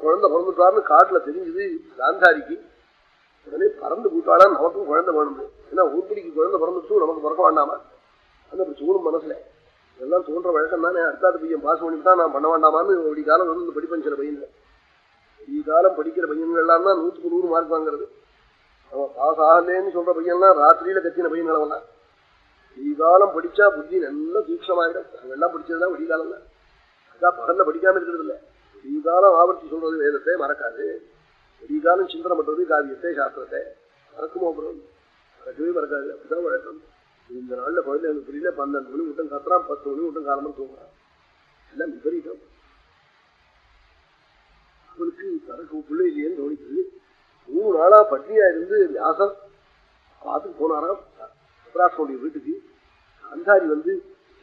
குழந்தை பிறந்துட்டாருன்னு காட்டுல தெரிஞ்சது காந்தாரிக்கு. உடனே பறந்து கூட்டாளா நமக்கும் குழந்தை வேணும். ஏன்னா ஊர்படிக்கு குழந்தை பிறந்துட்டு நமக்கு பிறக்க வேண்டாமா? அந்த தோணும் மனசுல. இதெல்லாம் தோன்ற வழக்கம் தானே. அடுத்தாது பையன் பாஸ் பண்ணிட்டு தான் நான் பண்ண வேண்டாமான்னு ஒரு காலம் வந்து படிப்பேன். சில பையன் காலம் படிக்கிற பையன்கள்லாம் தான் 100க்கு 100 மார்க் வாங்குறது. அவன் பாஸ் ஆகலேன்னு சொல்ற பையன்லாம் ராத்திரியில கத்தின பையன்களவெல்லாம். காலம் படிச்சா புத்தி நல்லா தீட்சமாயிடும். அங்கெல்லாம் படிச்சதுதான் வெடிகாலம் தான். அதான் பகல்ல படிக்காம இருக்கிறது இல்லை. காலம் ஆவர்த்தி சொல்றது வேதத்தை மறக்காது. காலம் சிந்தனை பண்றது காவியத்தை சாஸ்திரத்தை மறக்குமோ? அப்புறம் மறக்கவே மறக்காது. அப்படிதான் வழக்கம். இந்த நாள்ல குழந்தை எனக்கு புரியல. 12 மணி விட்டம் காத்துறான், 10 மணி விட்டம் காலமா தூங்குறான். எல்லாம் விபரீதம். அவனுக்கு தனக்கு பிள்ளை இல்லையேன்னு தோணிக்குது. 3 நாளா பட்னியா இருந்து வியாசம் பார்த்துட்டு போனாராம் பராசனுடைய வீட்டுக்கு. காந்தாரி வந்து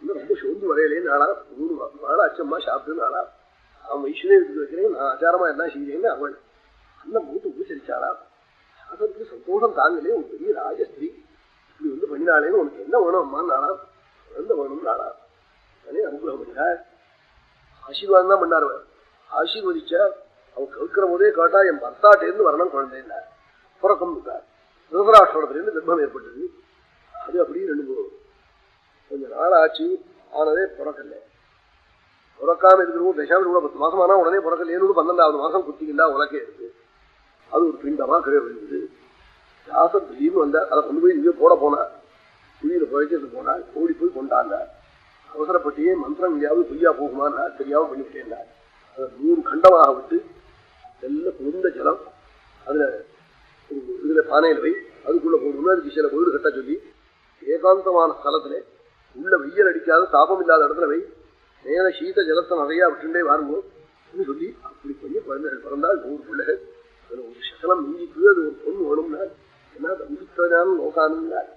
இன்னும் ரொம்ப சோர்ந்து வரையிலேன்னு நாளா 3 நாளா அச்சம்மா சாப்பிட்டு நாளா அவன் வைஷ்ணவ வீட்டுக்கு வைக்கிறேன், நான் ஆச்சாரமா என்ன செய்யறேன்னு அவள் அந்த மூட்டு உபசரிச்சாளா. வியாசத்துக்கு சந்தோஷம் தாங்களே. ஒரு பெரிய ராஜஸ்திரீ இப்படி வந்து பண்ணினாலேன்னு உனக்கு என்ன வேணும் அம்மான்னு நாளா, குழந்தை வேணும் நாளா. அதே அனுகிரகம் பண்ணினார். ஆசீர்வாதம் தான் பண்ணார். ஆசீர்வதிச்சா அவன் கேட்கிற போதே கேட்டா என் பர்த்தாட்டேருந்து வரணும் குழந்தை இல்லை புறக்கம் இருக்கார். திருதராஷ்டிரத்திலேருந்து கர்ப்பம் ஏற்பட்டது. அது அப்படியே 2 கொஞ்ச நாள் ஆச்சு. ஆனதே பிறக்கல. பிறக்காம இருக்கிறவங்க தசாவது கூட 10 மாசம் ஆனா உடனே பிறக்கலையேன்னு 12வது மாசம் குத்திக்கிண்டா உலக்கே இருக்கு. அது ஒரு பிண்டமா கரை விழுந்தது. வியாசம் திடீர்னு வந்தார். அதை கொண்டு போய் இங்கே போட போனார். குழியில புழைக்கிறது போனார். ஓடி போய் கொண்டாங்க. அவசரப்பட்டியே மந்திரம் எங்கேயாவது பொய்யா போகுமான்னா தெரியாம பண்ணிவிட்டேன். அதை 100 கண்டமாக விட்டு நல்ல குளிர்ந்த ஜலம் அதுல இதுல பானையில வை, அதுக்குள்ள போடணும்னு அதுக்கு சில வீடு கட்ட சொல்லி ஏகாந்தமான ஸ்தலத்துல உள்ள வெய்யல் அடிக்காத தாபம் இல்லாத இடத்துல வை, மேல சீத ஜலத்தை நிறையா விட்டுண்டே வாருங்கன்னு சொல்லி அப்படி பண்ணி குழந்தைகள் பிறந்தால் 100 பிள்ளைகள். அதுல ஒரு சகலம் மிஞ்சிக்கு அது ஒரு பொண்ணு வேணும்னா என்ன நோக்கானுங்கிறார்.